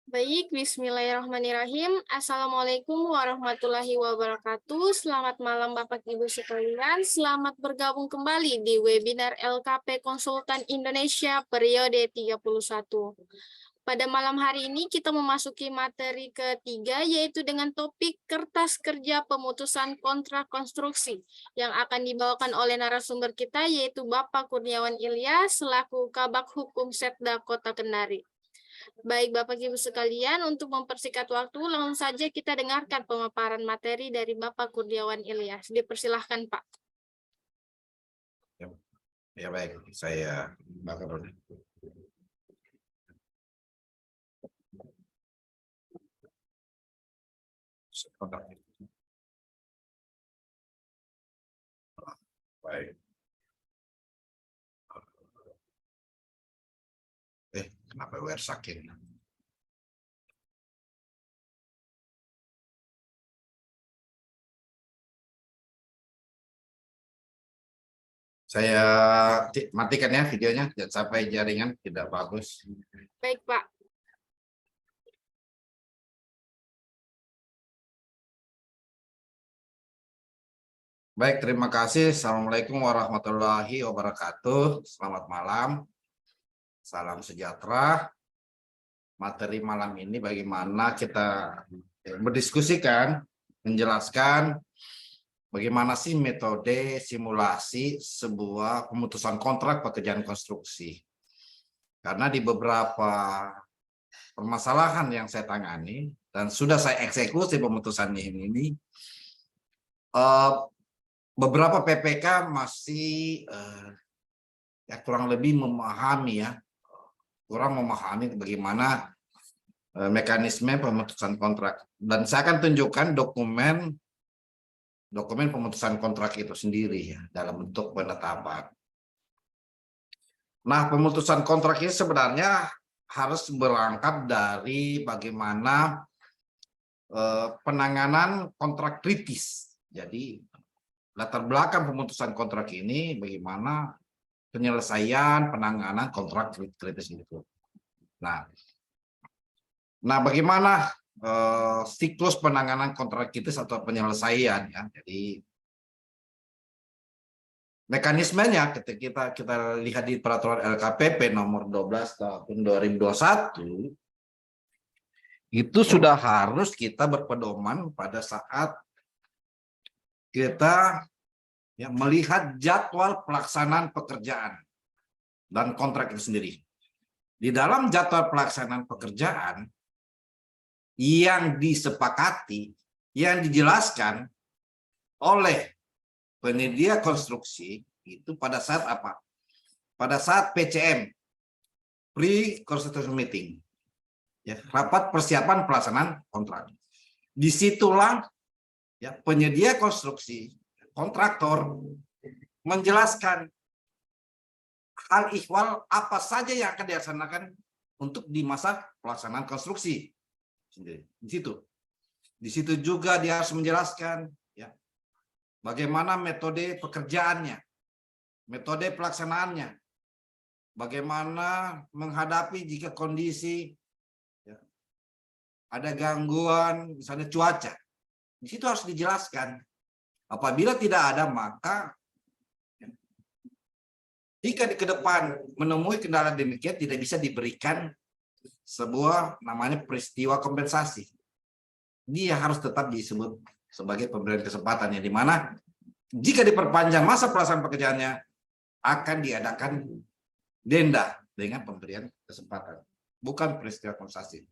Baik, bismillahirrahmanirrahim. Assalamualaikum warahmatullahi wabarakatuh. Selamat malam Bapak Ibu sekalian. Selamat bergabung kembali di webinar LKP Konsultan Indonesia periode 31. Pada malam hari ini kita memasuki materi ketiga, yaitu dengan topik kertas kerja pemutusan kontrak konstruksi yang akan dibawakan oleh narasumber kita, yaitu Bapak Kurniawan Ilyas selaku Kabag Hukum Setda Kota Kendari. Baik Bapak Ibu sekalian, untuk mempersingkat waktu, langsung saja kita dengarkan pemaparan materi dari Bapak Kurniawan Ilyas. Dipersilahkan Pak. Ya baik, saya Bakar. Baik. Kenapa WR sakit? Saya matikan ya videonya, jangan sampai jaringan tidak bagus. Baik Pak. Baik, terima kasih. Assalamualaikum warahmatullahi wabarakatuh. Selamat malam. Salam sejahtera. Materi malam ini bagaimana kita berdiskusikan, menjelaskan bagaimana sih metode simulasi sebuah pemutusan kontrak pekerjaan konstruksi. Karena di beberapa permasalahan yang saya tangani dan sudah saya eksekusi pemutusannya ini, beberapa PPK masih ya kurang lebih memahami kurang memahami bagaimana mekanisme pemutusan kontrak. Dan saya akan tunjukkan dokumen pemutusan kontrak itu sendiri ya, dalam bentuk penetapan. Nah, pemutusan kontrak ini sebenarnya harus berangkat dari bagaimana penanganan kontrak kritis. Jadi latar belakang pemutusan kontrak ini bagaimana penyelesaian penanganan kontrak kritis itu. Nah, bagaimana siklus penanganan kontrak kritis atau penyelesaian ya. Jadi mekanismenya kita lihat di peraturan LKPP nomor 12 tahun 2021 itu sudah harus kita berpedoman pada saat kita melihat jadwal pelaksanaan pekerjaan dan kontrak itu sendiri. Di dalam jadwal pelaksanaan pekerjaan yang disepakati, yang dijelaskan oleh penyedia konstruksi itu pada saat apa? Pada saat PCM, pre-construction meeting, ya, rapat persiapan pelaksanaan kontrak. Disitulah ya, penyedia konstruksi, kontraktor menjelaskan hal ihwal apa saja yang akan dilaksanakan untuk di masa pelaksanaan konstruksi. Di situ juga dia harus menjelaskan ya, bagaimana metode pekerjaannya, metode pelaksanaannya, bagaimana menghadapi jika kondisi ya, ada gangguan, misalnya cuaca. Di situ harus dijelaskan. Apabila tidak ada, maka jika di ke depan menemui kendala demikian tidak bisa diberikan sebuah namanya peristiwa kompensasi. Dia harus tetap disebut sebagai pemberian kesempatan yang dimana jika diperpanjang masa pelaksanaan pekerjaannya akan diadakan denda dengan pemberian kesempatan, bukan peristiwa kompensasi.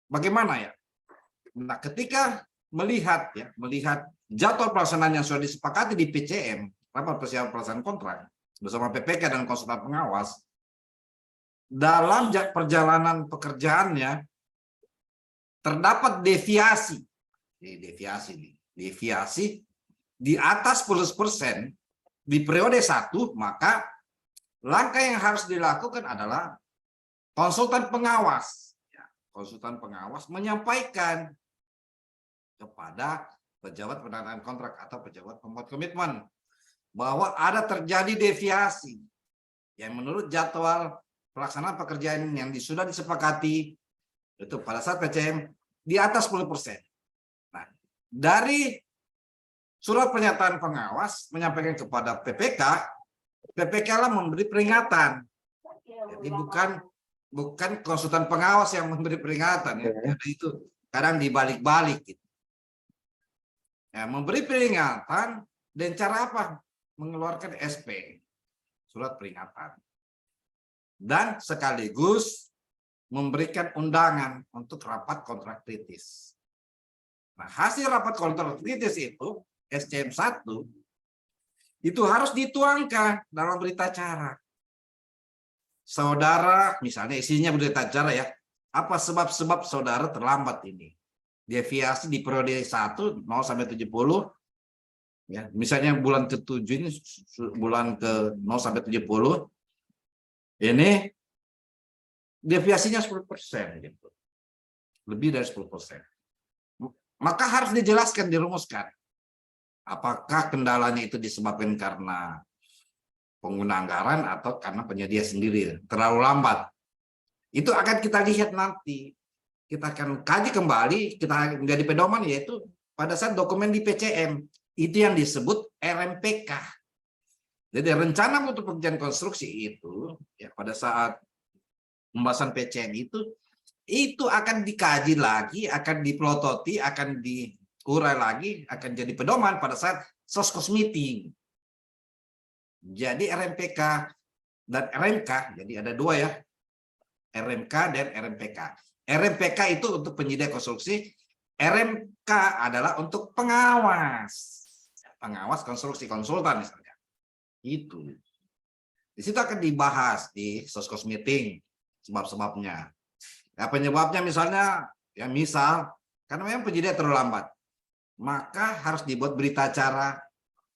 Bagaimana ya? Nah, ketika melihat jadwal pelaksanaan yang sudah disepakati di PCM, rapat persiapan pelaksanaan kontrak bersama PPK dan konsultan pengawas, dalam perjalanan pekerjaannya terdapat deviasi di atas 10% di periode 1, maka langkah yang harus dilakukan adalah konsultan pengawas menyampaikan kepada pejabat penandatangan kontrak atau pejabat pembuat komitmen bahwa ada terjadi deviasi yang menurut jadwal pelaksanaan pekerjaan yang sudah disepakati itu pada saat PCM di atas 10%. Nah, dari surat pernyataan pengawas menyampaikan kepada PPK lah memberi peringatan. Jadi bukan konsultan pengawas yang memberi peringatan ya. Jadi itu kadang dibalik-balik gitu. Ya, memberi peringatan dan cara apa? Mengeluarkan SP, surat peringatan. Dan sekaligus memberikan undangan untuk rapat kontrak kritis. Nah, hasil rapat kontrak kritis itu, SCM1, itu harus dituangkan dalam berita acara. Saudara, misalnya isinya berita acara ya, apa sebab-sebab saudara terlambat ini? Deviasi di periode 1, 0 sampai 70, ya, misalnya bulan ke-7 ini, bulan ke 0 sampai 70, ini deviasinya 10%, gitu. Lebih dari 10%. Maka harus dijelaskan, dirumuskan. Apakah kendalanya itu disebabkan karena pengguna anggaran atau karena penyedia sendiri terlalu lambat. Itu akan kita lihat nanti. Kita akan kaji kembali, kita menjadi pedoman yaitu pada saat dokumen di PCM. Itu yang disebut RMPK. Jadi rencana untuk pekerjaan konstruksi itu ya pada saat pembahasan PCM itu akan dikaji lagi, akan dipelototi, akan diurai lagi, akan jadi pedoman pada saat soskos meeting. Jadi RMPK dan RMK, jadi ada dua ya, RMK dan RMPK. RMPK itu untuk penyedia konstruksi, RMK adalah untuk pengawas, pengawas konstruksi konsultan misalnya. Itu. Di situ akan dibahas di soskos meeting sebab-sebabnya. Ya, penyebabnya misalnya, ya misal karena memang penyedia terlalu lambat, maka harus dibuat berita acara.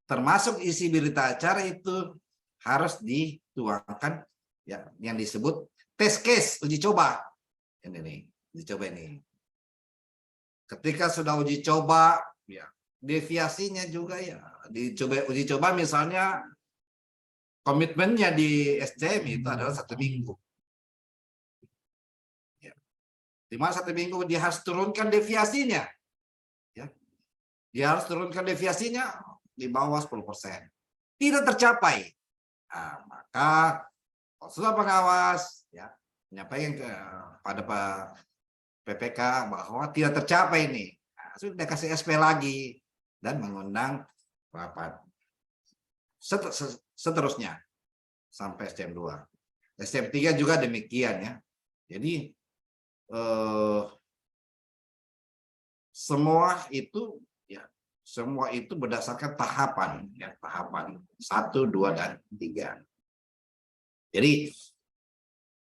Termasuk isi berita acara itu harus dituangkan ya yang disebut test case, uji coba. Ini nih, uji coba ini. Ketika sudah uji coba, ya deviasinya juga ya dicoba uji coba misalnya komitmennya di SCM itu adalah 1 minggu. Ya. Di mana 1 minggu dia harus turunkan deviasinya. Ya. Dia harus turunkan deviasinya di bawah 10%. Tidak tercapai. Nah, maka konsultan pengawas ya menyampaikan kepada Pak PPK bahwa tidak tercapai ini. Nah, sudah kasih SP lagi dan mengundang rapat. Seterusnya sampai SCM2. SCM3 juga demikian ya. Jadi semua itu berdasarkan tahapan, ya, tahapan 1, 2, dan 3. Jadi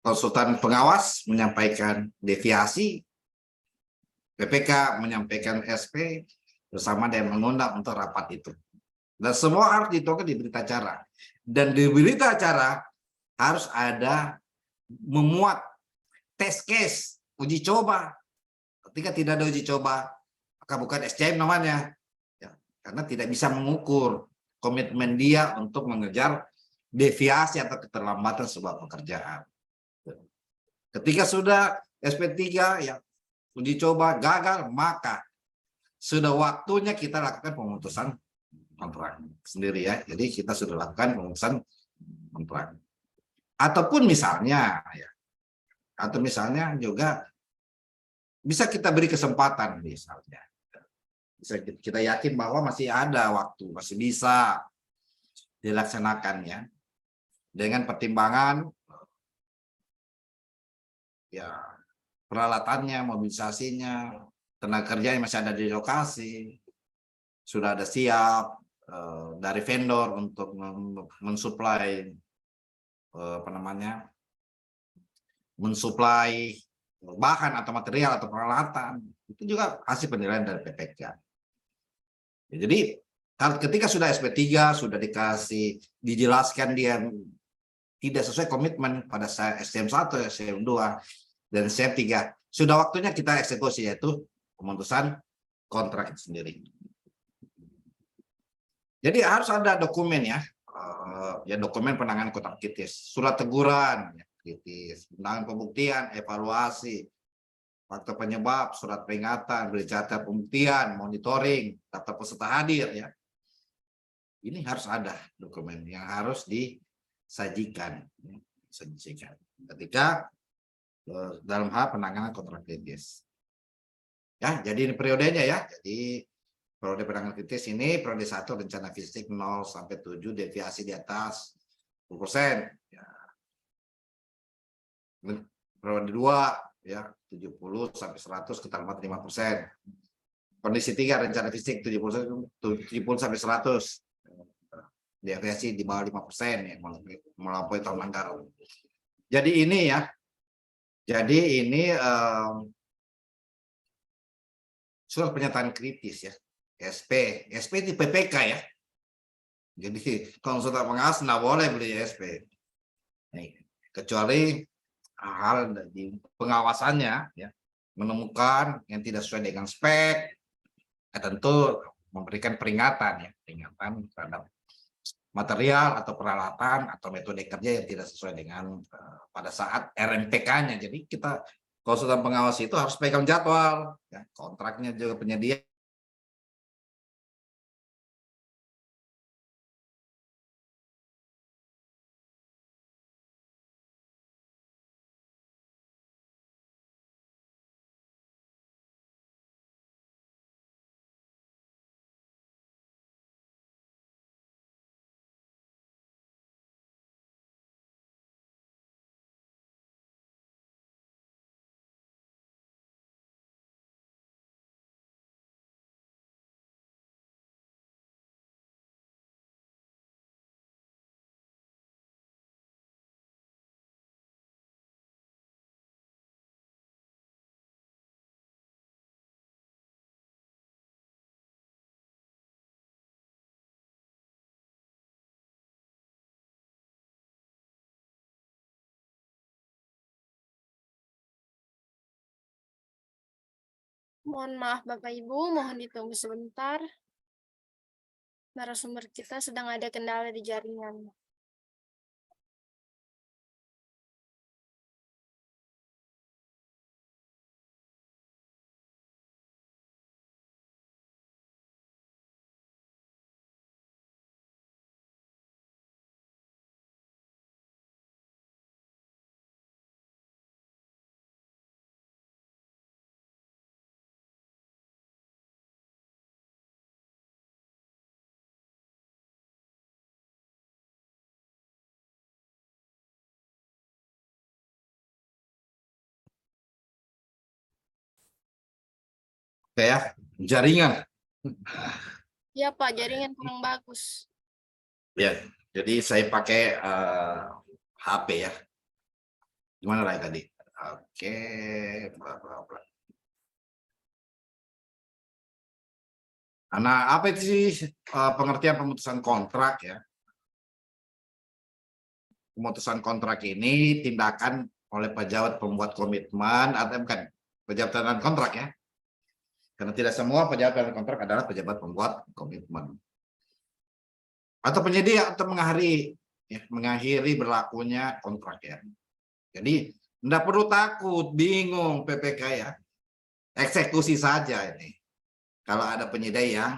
konsultan pengawas menyampaikan deviasi, PPK menyampaikan SP bersama dan mengundang untuk rapat itu. Dan semua harus dituangkan di berita acara. Dan di berita acara harus ada memuat test case, uji coba. Ketika tidak ada uji coba, maka bukan SCM namanya. Karena tidak bisa mengukur komitmen dia untuk mengejar deviasi atau keterlambatan sebuah pekerjaan. Ketika sudah SP3 ya uji coba gagal, maka sudah waktunya kita lakukan pemutusan kontrak sendiri ya. Jadi kita sudah lakukan pemutusan kontrak. Ataupun misalnya ya, atau misalnya juga bisa kita beri kesempatan misalnya. Kita yakin bahwa masih ada waktu, masih bisa dilaksanakan ya dengan pertimbangan ya peralatannya, mobilisasinya, tenaga kerja yang masih ada di lokasi, sudah ada siap dari vendor untuk mensuplai mensuplai bahan atau material atau peralatan. Itu juga hasil penilaian dari PPK. Jadi ketika sudah SP3 sudah dijelaskan dia tidak sesuai komitmen pada SCM1, SCM2 dan SCM3, sudah waktunya kita eksekusi yaitu pemutusan kontrak itu sendiri. Jadi harus ada dokumen ya dokumen penanganan kontrak kritis, surat teguran kritis. Undangan pembuktian, evaluasi, faktor penyebab, surat peringatan, berita pembuktian, monitoring, daftar peserta hadir ya. Ini harus ada dokumen yang harus disajikan, ketika dalam hal penanganan kontrak kritis. Ya, jadi ini periodenya ya. Jadi periode penanganan kritis ini periode 1 rencana fisik 0 sampai 7, deviasi di atas 10%. Ya. Periode 2 ya 70 sampai 100 kita 5%. Kondisi 3 rencana fisik 70 sampai 100. Deviasi di bawah 5% ya melampaui tahun anggaran. Jadi ini ya. Jadi ini surat pernyataan kritis ya. SP di PPK ya. Jadi konsultan pengawas nggak boleh beli SP. Nih, kecuali hal di pengawasannya ya menemukan yang tidak sesuai dengan spek, tentu memberikan peringatan ya, peringatan terhadap material atau peralatan atau metode kerja yang tidak sesuai dengan pada saat RMPK-nya. Jadi kita konsultan pengawas itu harus pegang jadwal, ya, kontraknya juga penyedia. Mohon maaf Bapak Ibu, mohon ditunggu sebentar. Narasumber kita sedang ada kendala di jaringan. Kayak jaringan. Ya Pak, jaringan kurang bagus. Ya, jadi saya pakai HP ya. Gimana lagi tadi? Oke, bla bla bla. Nah, apa itu sih pengertian pemutusan kontrak ya? Pemutusan kontrak ini tindakan oleh pejabat pembuat komitmen atau bukan pejabat tanda kontrak ya? Karena tidak semua pejabat tanda kontrak adalah pejabat pembuat komitmen. Atau penyedia atau mengakhiri berlakunya kontrak ya. Jadi tidak perlu takut, bingung PPK ya. Eksekusi saja ini. Kalau ada penyedia yang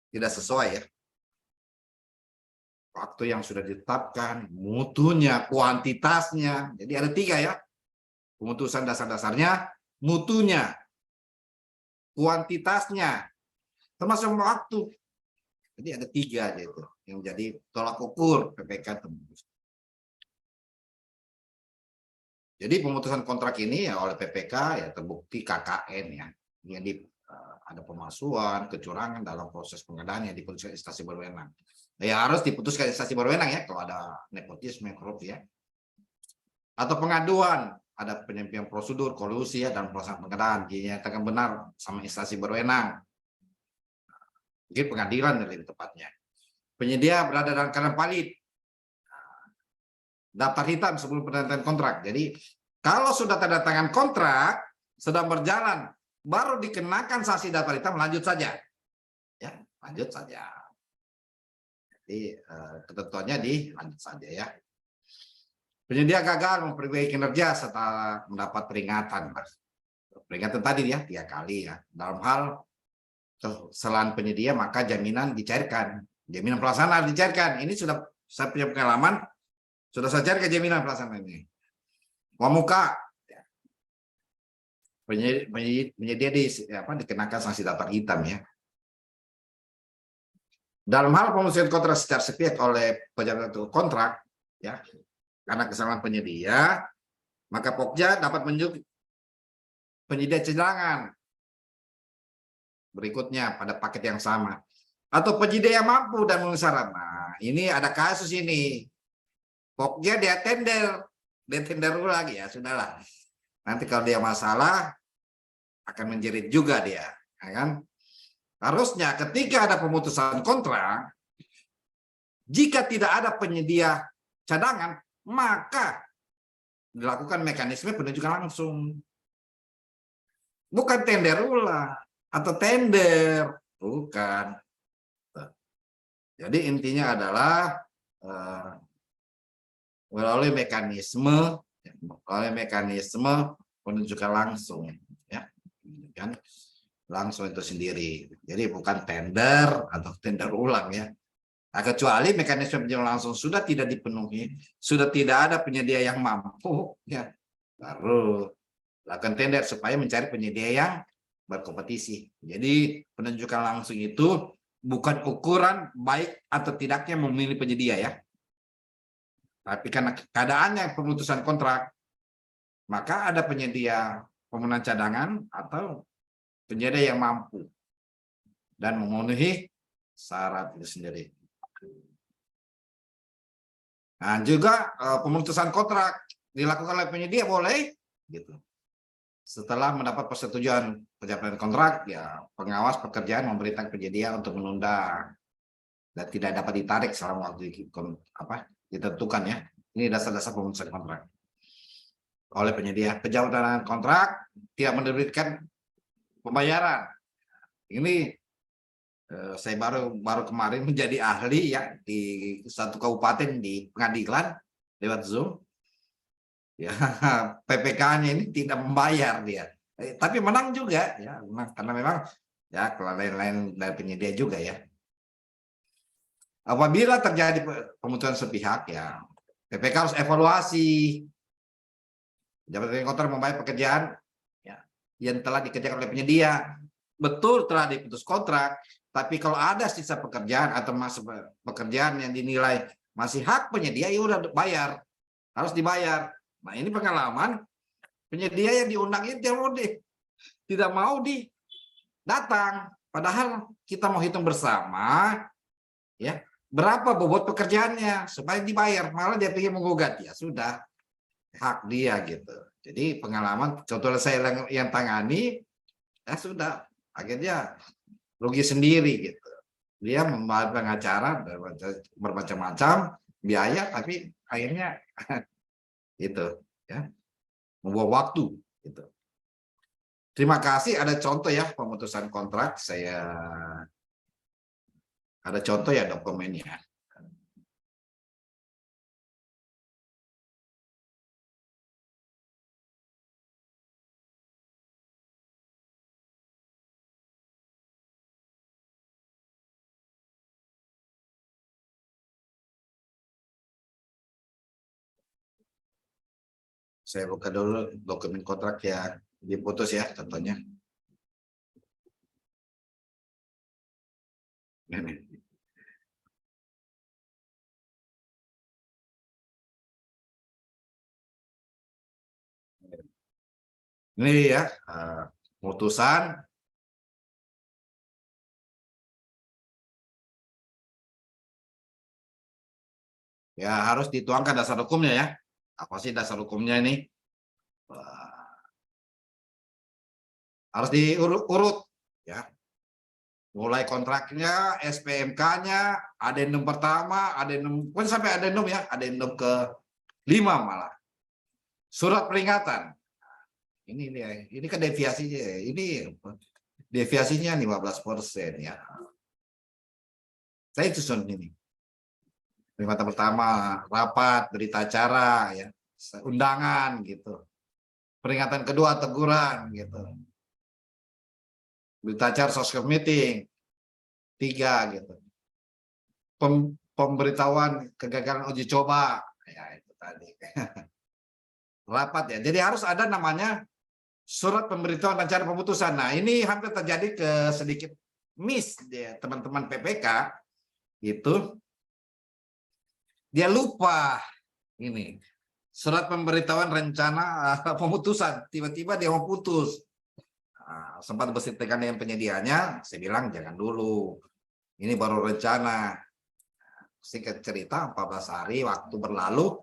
tidak sesuai ya. Waktu yang sudah ditetapkan, mutunya, kuantitasnya. Jadi ada 3 ya. Pemutusan dasar-dasarnya, mutunya, kuantitasnya, termasuk waktu. Jadi ada 3 gitu yang jadi tolak ukur PPK tembus. Jadi pemutusan kontrak ini ya oleh PPK ya terbukti KKN ya. Jadi ada pemalsuan, kecurangan dalam proses pengadaan yang diputuskan instansi berwenang. Ya harus diputuskan instansi berwenang ya kalau ada nepotisme, korupsi ya. Atau pengaduan, ada penyampaian prosedur, kolusi ya dalam proses pengadaan dinyatakan benar sama instansi berwenang. Mungkin pengadilan lebih tepatnya. Penyedia berada dalam keadaan valid. Daftar hitam sebelum penandatangan kontrak. Jadi kalau sudah tanda tangan kontrak sedang berjalan, baru dikenakan sanksi daftar hitam, lanjut saja. Ya, lanjut saja. Jadi ketentuannya lanjut saja ya. Penyedia gagal memperbaiki kinerja setelah mendapat peringatan. Peringatan tadi ya 3 kali ya. Dalam hal kesalahan penyedia maka jaminan dicairkan. Jaminan pelaksanaan dicairkan. Ini sudah saya punya pengalaman, sudah saya cairkan jaminan pelaksanaan ini. Pemuka penyedia dikenakan sanksi daftar hitam ya. Dalam hal pemutusan kontrak secara sepihak oleh pejabat kontrak ya, karena kesalahan penyedia, maka Pokja dapat menunjuk penyedia cadangan berikutnya pada paket yang sama, atau penyedia yang mampu dan memenuhi syarat. Nah, ini ada kasus ini, Pokja dia tender ulang ya, sudahlah. Nanti kalau dia masalah akan menjerit juga dia, ya kan? Harusnya ketika ada pemutusan kontrak, jika tidak ada penyedia cadangan, maka dilakukan mekanisme penunjukan langsung. Bukan tender ulang atau tender, bukan. Jadi intinya adalah melalui mekanisme penunjukan langsung, ya, kan? Langsung itu sendiri. Jadi bukan tender atau tender ulang ya. Nah, kecuali mekanisme penjualan langsung sudah tidak dipenuhi, sudah tidak ada penyedia yang mampu, ya, baru lakukan tender supaya mencari penyedia yang berkompetisi. Jadi penunjukan langsung itu bukan ukuran baik atau tidaknya memilih penyedia ya. Tapi karena keadaannya pemutusan kontrak, maka ada penyedia pemenuhan cadangan atau penyedia yang mampu dan memenuhi syarat itu sendiri. Nah, juga pemutusan kontrak dilakukan oleh penyedia boleh, gitu. Setelah mendapat persetujuan pejabat kontrak, ya pengawas pekerjaan memerintahkan penyedia untuk menunda dan tidak dapat ditarik selama waktu ditentukan ya. Ini dasar-dasar pemutusan kontrak oleh penyedia. Pejabat kontrak tidak menerbitkan pembayaran. Ini saya baru kemarin menjadi ahli ya di satu kabupaten di pengadilan lewat Zoom. Ya, PPK-nya ini tidak membayar dia. Tapi menang juga ya, menang karena memang ya kelalaian dari penyedia juga ya. Apabila terjadi pemutusan sepihak ya, PPK harus evaluasi. Jabatan kontrak membayar pekerjaan ya, yang telah dikerjakan oleh penyedia. Betul telah diputus kontrak, tapi kalau ada sisa pekerjaan atau masa pekerjaan yang dinilai masih hak penyedia, ya udah bayar, harus dibayar. Nah ini pengalaman penyedia yang diundang itu tidak mau datang, padahal kita mau hitung bersama, ya berapa bobot pekerjaannya supaya dibayar, malah dia ingin menggugat, ya sudah hak dia gitu. Jadi pengalaman contohnya saya yang tangani, ya sudah akhirnya rugi sendiri gitu. Dia membayar pengacara bermacam-macam biaya, tapi akhirnya itu ya membuang waktu gitu. Terima kasih. Ada contoh ya pemutusan kontrak, saya ada contoh ya dokumennya. Saya buka dulu dokumen kontrak yang diputus ya contohnya. Ini ya putusan ya harus dituangkan dasar hukumnya ya. Apa sih dasar hukumnya ini? Harus diurut ya. Mulai kontraknya, SPMK-nya, adendum pertama, adendum sampai adendum ya, adendum ke-5 malah. Surat peringatan. Ini kan deviasinya, ini deviasinya 15% ya. Saya susun ini. Peringatan pertama, rapat, berita acara ya. undangan gitu. Peringatan kedua teguran gitu. Berita acara social meeting 3 gitu. Pemberitahuan kegagalan uji coba ya itu tadi. Rapat ya. Jadi harus ada namanya surat pemberitahuan dan cara pemutusan. Nah, ini hampir terjadi ke sedikit miss ya teman-teman PPK itu dia lupa ini surat pemberitahuan rencana pemutusan, tiba-tiba dia mau putus. Nah, sempat bersitekan dengan penyediaannya, saya bilang jangan dulu, ini baru rencana. Singkat cerita 14 hari waktu berlalu,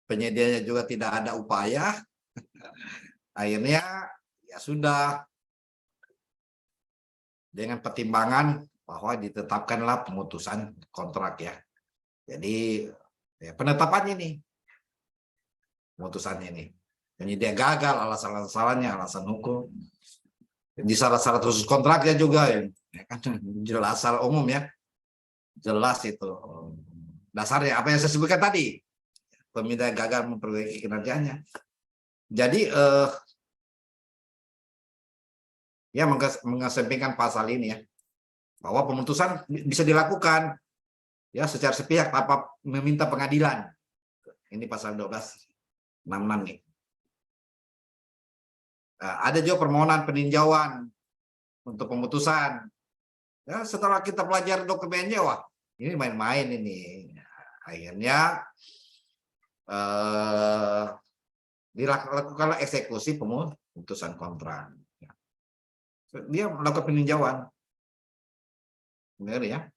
penyediaannya juga tidak ada upaya, akhirnya ya sudah, dengan pertimbangan bahwa ditetapkanlah pemutusan kontrak ya. Jadi ya, penetapannya nih, pemutusannya ini. Penyedia gagal, alasan-alasannya, alasan hukum. Di syarat-syarat khusus kontraknya juga ya kan jelas secara umum ya. Jelas itu. Dasarnya apa yang saya sebutkan tadi. Pemindah gagal memperbaiki kinerjanya. Jadi ya mengesampingkan pasal ini ya. Bahwa pemutusan bisa dilakukan ya secara sepihak tanpa meminta pengadilan. Ini pasal 1266 nih. Ada juga permohonan peninjauan untuk pemutusan. Ya, setelah kita pelajari dokumennya, wah ini main-main ini. Akhirnya dilakukanlah eksekusi pemutusan kontrak. Dia melakukan peninjauan. Benar ya?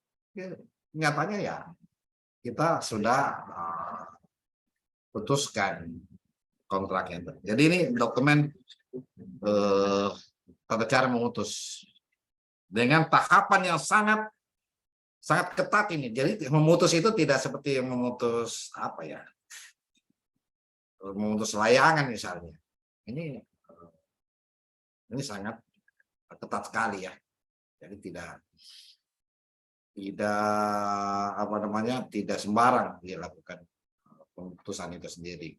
Nyatanya ya kita sudah putuskan kontraknya. Jadi ini dokumen tata cara memutus dengan tahapan yang sangat ketat ini. Jadi memutus itu tidak seperti memutus apa ya, memutus layangan misalnya. Ini sangat ketat sekali ya. Jadi tidak apa namanya, tidak sembarang dilakukan pemutusan itu sendiri.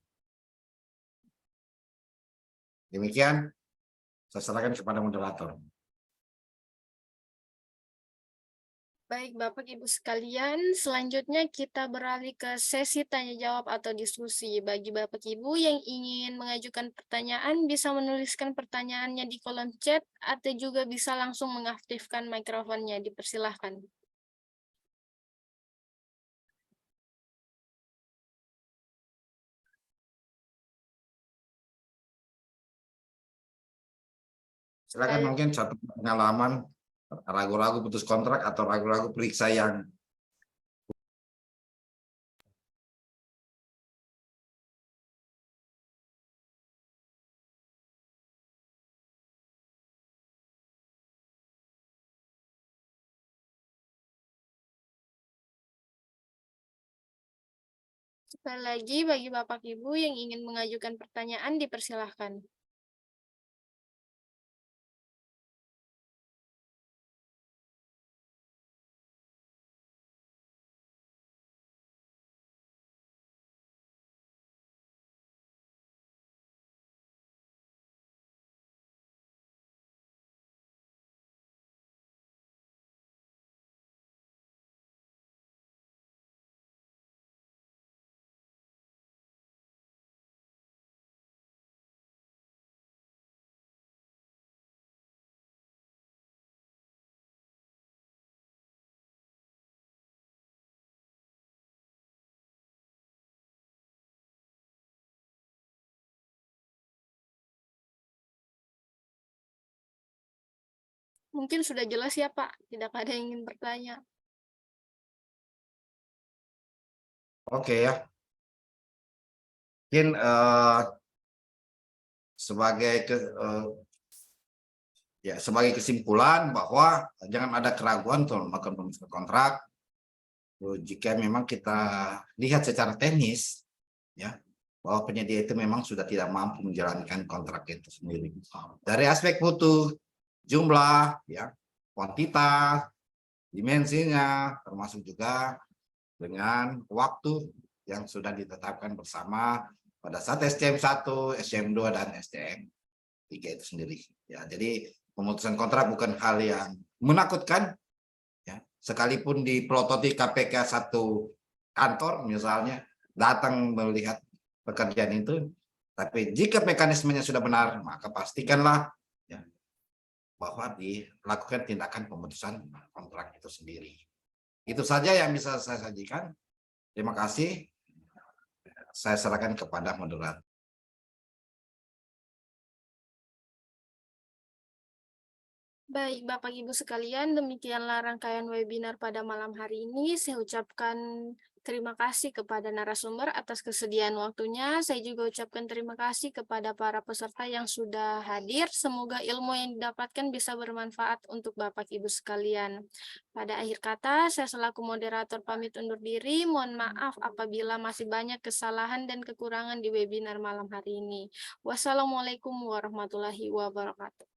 Demikian, saya serahkan kepada moderator. Baik, Bapak Ibu sekalian, selanjutnya kita beralih ke sesi tanya jawab atau diskusi. Bagi Bapak Ibu yang ingin mengajukan pertanyaan, bisa menuliskan pertanyaannya di kolom chat atau juga bisa langsung mengaktifkan mikrofonnya. Dipersilahkan. Silakan mungkin satu pengalaman ragu-ragu putus kontrak atau ragu-ragu periksa yang Sekali lagi, bagi Bapak Ibu yang ingin mengajukan pertanyaan, dipersilahkan. Mungkin sudah jelas ya, Pak. Tidak ada yang ingin bertanya. oke ya. Mungkin sebagai kesimpulan bahwa jangan ada keraguan untuk melakukan pemutusan kontrak. Jika memang kita lihat secara teknis, ya, bahwa penyedia itu memang sudah tidak mampu menjalankan kontrak itu sendiri. Dari aspek mutu, jumlah, ya, kuantitas, dimensinya, termasuk juga dengan waktu yang sudah ditetapkan bersama pada saat SCM 1, SCM 2, dan SCM 3 itu sendiri. Ya, jadi pemutusan kontrak bukan hal yang menakutkan, ya. Sekalipun dipelototi KPK satu kantor misalnya datang melihat pekerjaan itu, tapi jika mekanismenya sudah benar, maka pastikanlah ya, bahwa dilakukan tindakan pemutusan kontrak itu sendiri. Itu saja yang bisa saya sajikan. Terima kasih. Saya serahkan kepada moderator. Baik, Bapak Ibu sekalian, demikianlah rangkaian webinar pada malam hari ini. Saya ucapkan terima kasih kepada narasumber atas kesediaan waktunya. Saya juga ucapkan terima kasih kepada para peserta yang sudah hadir. Semoga ilmu yang didapatkan bisa bermanfaat untuk Bapak Ibu sekalian. Pada akhir kata, saya selaku moderator pamit undur diri. Mohon maaf apabila masih banyak kesalahan dan kekurangan di webinar malam hari ini. Wassalamualaikum warahmatullahi wabarakatuh.